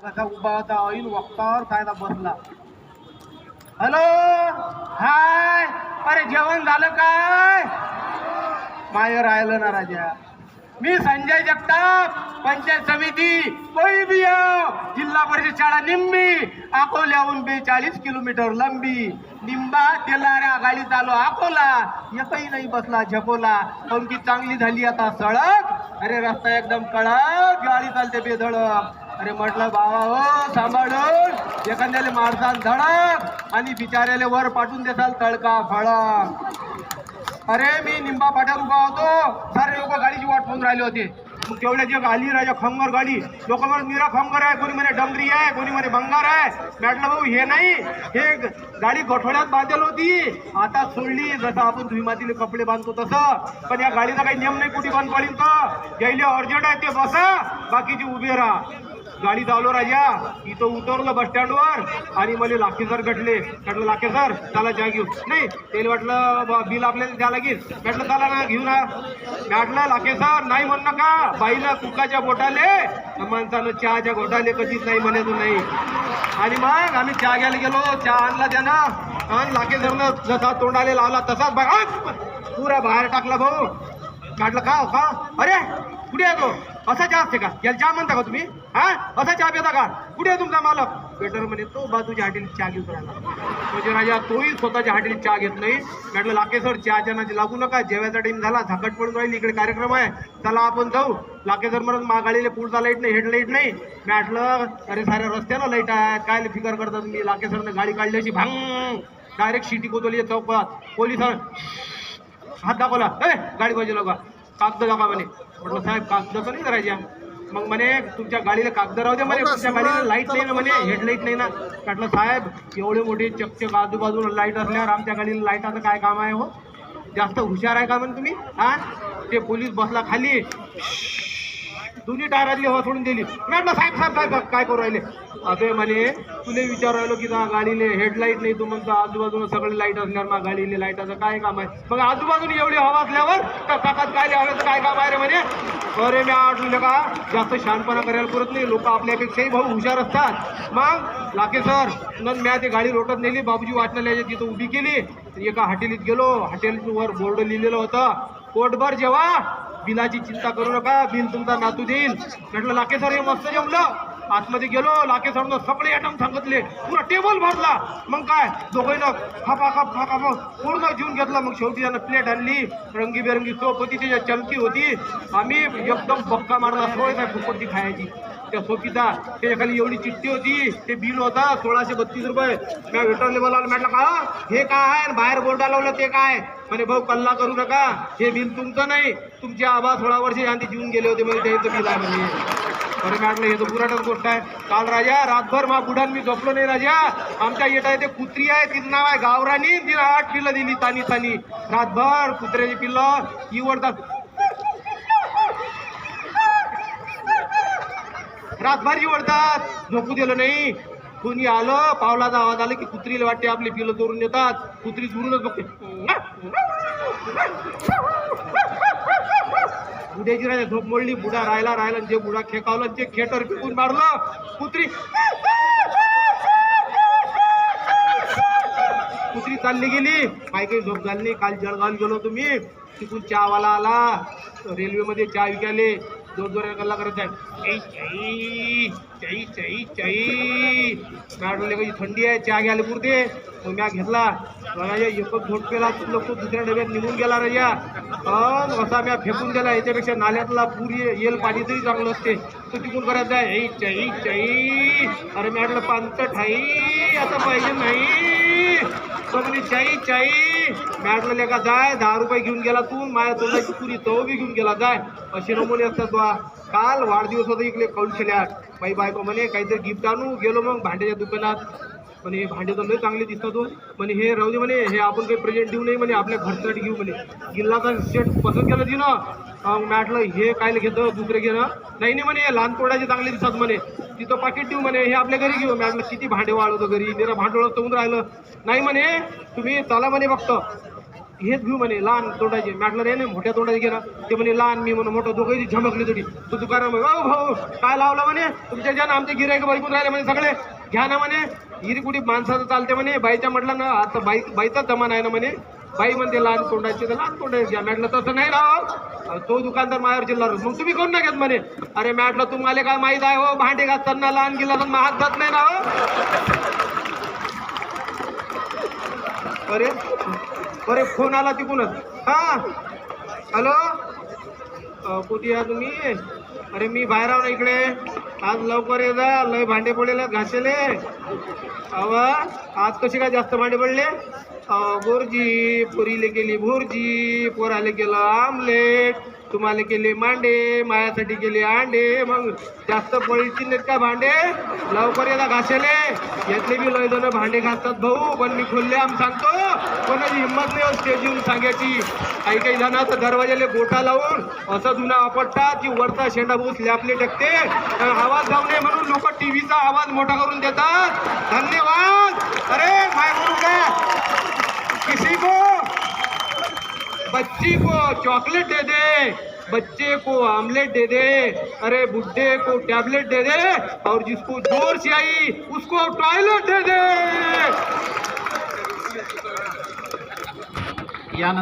कसा उभा होता ऐन वक्तावर कायदा बसला. हॅलो, हाय, अरे जेवण झालं काय? माय राहिलं ना राजा. मी संजय जगताप, पंचायत समिती कोईबिया, जिल्हा परिषद शाळा निंबी, अकोल्याहून 42 किलोमीटर लंबी. निंबा तेलाऱ्या गाडी चालू अकोला, एकही नाही बसला झकोला. पण की चांगली झाली आता सडक. अरे रस्ता एकदम कडक, गाडी चालते बेधडक. अरे म्हटलं बाबा हो सांभाळून, एखाद्याला मारसाल धडक आणि बिचाऱ्याला वर पाठवून देसाल तळका फळक. अरे मी निंबा फाट्यावर उभा होतो, सारे लोक गाडीची वाट पाहून राहिले होते. मग तेवढ्या जे आली राजा खंगर गाडी, लोक म्हणून निरा खंगर आहे, कोणी म्हणे डंगरी आहे, कोणी म्हणे भंगार आहे. म्हटलं भाऊ हे नाही, हे गाडी गोठवड्यात बांधेल होती, आता सोडली. जसं आपण धुई मातीले कपडे बांधतो तसं. पण या गाडीचा काही नियम नाही, कुठे बंद पडेल तर गेले अर्जंट आहे ते बसा, बाकीचे उभे राहा. गाडी चालू राजा. इथं उतरलं बस स्टँडवर आणि मला लाखे सर गटले. म्हटलं लाखे सर चला चहा घेऊ. नाही त्याला वाटलं बिल आपल्याला द्या लागेल. म्हटलं चला ना घेऊ ना. म्हटलं लाखे सर नाही म्हणू नका, बाईला कुकाच्या बोटाले माणसानं चहाच्या घोटाले कधीच नाही म्हणायचं नाही. आणि मग आम्ही चहा घ्यायला गेलो, चहा आणला त्यानं आणि लाखे सरनं जसा तोंडाले लावला तसाच बघा पुरा बाहेर टाकला भाऊ. म्हटलं का अरे कुठे आहे तो? असा चहा असते का? याला चहा म्हणता का तुम्ही? हा असा चहा पिता का? कुठे आहे तुमचा मालक? वेटर म्हणे तो बाजूच्या हॉटेल चहा घेऊन राहिला. म्हणजे राजा तोही स्वतःच्या हॉटेल चहा घेत नाही. म्हटलं लाखे सर चहाच्या नादी लागू नका, जेवायचा टाइम झाला, झाकट पडून राहिली, इकडे कार्यक्रम आहे, चला आपण जाऊ. लाखे सर म्हणून मागाडीला पुढचा लाईट नाही, हेडलाईट नाही. म्हटलं अरे साऱ्या रस्त्याला लाईट आहे, काय फिकर करता तुम्ही? लाखे सरने गाडी काढली अशी भांग, डायरेक्ट शिटी कोतवली चौकात. पोलिसांना हात दाखवला, गाडी पाहिजे लोक कागद दाखवा म्हणे. म्हटलं साहेब कागद नाही करायच्या. मग म्हणे तुमच्या गाडीला कागद राहू दे म्हणे, तुमच्या गाडीला लाईट नाही ना म्हणे, हेडलाईट नाही ना. म्हटलं साहेब एवढे मोठे चकचक आजूबाजूला लाईट असल्यावर आमच्या गाडीला लाईटाचं काय काम आहे हो? जास्त हुशार आहे का म्हणे तुम्ही? हा ते पोलीस बसला खाली, दोन्ही टायरातली हवा सोडून दिली. म्हटलं साहेब साहेब साहेब काय करू राहिले? अबे म्हणे तुला विचार राहिलो की गाडीले हेडलाईट नाही, तू म्हणतो आजूबाजूला सगळे लाईट असल्यावर मग गाडीले लाईटाचं काय काम आहे? मग आजूबाजूला एवढी हवा असल्यावर काकात काय हव्याचं काय काम आहे रे म्हणे. अरे मी आठवलं का जास्त शहाणपणा करायला पुरत नाही, लोक आपल्यापेक्षाही भाऊ हुशार असतात. मग लाखे सर मी ते गाडी रोटत नेली, बाबूजी वाचनालयाच्या तिथं उभी केली. एका हॉटेलीत गेलो, हॉटेलवर बोर्ड लिहिलेलं होतं पोटभर जेवा, बिलाची चिंता करू नका, बिल तुमचा नातू देईल. म्हटलं लाखे सर हे मस्त जमलं. आतमध्ये गेलो, लाखे सरनं सगळे आयटम सांगितले, पुरा टेबल भरला. मग काय दोघांना खापाखाप पूर्ण जेवून घेतला. मग शेवटी त्यानं प्लेट आणली, रंगीबेरंगी सोप होती, त्याच्या चमकी होती. आम्ही एकदम बक्का मारला, सोय काय फुकटची खायची. त्या सोपीचा त्याच्या खाली एवढी चिठ्ठी होती, ते बिल होता 1632 रुपये. मी वेटरले बोलावलं, म्हटलं का हे काय आहे? बाहेर बोर्डा लावलं ते काय? म्हणे भाऊ कल्ला करू नका, हे बिल तुमचं नाही, तुमचे आबा 16 वर्षे आधी जीवन गेले होते म्हणजे त्याचं बिल आहे म्हणजे. अरे म्हटलं हे तर पुराटच गोष्ट आहे. काल राजा रातभर मा बुडान मी झोपलो नाही राजा. आमच्या येत आहे ते कुत्री आहे, तिचं नाव आहे गावराणी, तिला 8 पिल्लं दिली तानी तानी. रातभर कुत्र्याची पिल्लं इवडतात, रातभर इवडतात, झोपू दिलं नाही. कोणी आलं पावलाचा आवाज आला की कुत्रीला वाटते आपली पिल्लं चोरून देतात. कुत्री चोरूनच बघते, बुड्याची राजा झोप मोडली. बुडा राहिला जे बुडा खेकावलं ते खेटर पिकून मारलं. कुत्री चालली गेली, काही झोप झाली नाही. काल जळगावला गेलो तुम्ही, तिकून चहावाला आला, रेल्वेमध्ये चहा विकायले, जोर गल्ला करत आहे, चाई चाई चाई. काही थंडी आहे, चहा घ्यायला पुरते. मग मी घेतला राजा, एकच झोट पेला, लोक दुसऱ्या डब्यात निघून गेला राजा. पण असा मी फेकून दिला. याच्यापेक्षा नाल्यातला पुरी येल पाणी तरी चांगलं असते, तो तिकून करायचं आहे. चाई चाई. अरे मी म्हटलं पानसट आहे, आता पाहिजे नाही. म्हणजे चाई चाई. म्हटलं लेका जाय, 10 रुपये घेऊन गेला तू, माझ्या तोंडाची पुरी चव बी घेऊन गेला जाय. असे नमुने असतात बा. काल वाढदिवस होता इकडे कौशल्यात, बाई बायको म्हणे काहीतरी गिफ्ट आणू. गेलो मग भांड्याच्या दुकानात, म्हणे हे भांडे तर लय चांगले दिसतात हो म्हणे, हे राहू दे म्हणे, हे आपण काही प्रेझेंट देऊ नाही म्हणे, आपल्या घरसाठी घेऊ म्हणे. गिल्लाचा सेट पसंत केलं तिनं. म्हटलं हे काय घेतं, दुसरे घेणं नाही म्हणे, लहान तोडाचे चांगले दिसतात म्हणे, तिथं पाकिट देऊ म्हणे, हे आपल्या घरी घेऊ. म्हटलं किती भांडे वाढवतो घरी, निरा भांडवळ होऊन राहिलं. नाही म्हणे तुम्ही चला म्हणे फक्त हेच घेऊ म्हणे लहान तोंडाचे म्हटलं रे नाही मोठ्या तोंडाचे घे ना ते म्हणे लहान मी म्हणून मोठं दोघंही झमकली तरी तू दुकानात भाऊ काय लावलं म्हणे तुमच्या ज्या आमचे गिरायक बरकून राहिले म्हणे सगळे घ्या ना म्हणे हिरी कुठे माणसाचं चालते म्हणे बाईच्या म्हटलं ना आता बाईचाच जमान आहे ना म्हणे बाई म्हणते लहान तोंडाचे तर लहान तोंडाचे घ्या म्हटलं तसं नाही राव तो दुकानदार माझ्यावर चिल्ला मग तुम्ही कोण नाही घेत म्हणे अरे म्हटलं तुम्हाला काय माहीत आहे हो भांडे घासताना लहान गिला तर हात जात नाही ना हो अरे अरे फोन आला तिकूनच हा हॅलो कुठे या तुम्ही अरे मी बाहेर आहो ना इकडे आज लवकर ये जा लय भांडे पडलेले घासेले अव आज कसे काय जास्त भांडे पडले भुर्जी पुरीले केली भुर्जी पोराले केलं आमलेट तुम्हाला केले मांडे मायासाठी केले अंडे मग जास्त पडतील नाहीत का भांडे लवकर येता घासेले यातले बी लय जण भांडे घासतात भाऊ पण मी खोलले आम सांगतो कोणाची हिंमत नाही स्टेज येऊन सांगायची काही काही जण तर दरवाजाले गोटा लावून असं जुना आपटतात की वरचा शेंडा भाऊ स्लॅपले टाकते आवाज जाऊ नये म्हणून लोक टीव्हीचा आवाज मोठा करून देतात धन्यवाद अरे माय म्हणून का किसी को बच्ची को चॉकलेट दे दे बच्चे को आमलेट दे दे अरे बुढ़े को टैबलेट दे दे और जिसको जोर से आई उसको टॉयलेट दे दे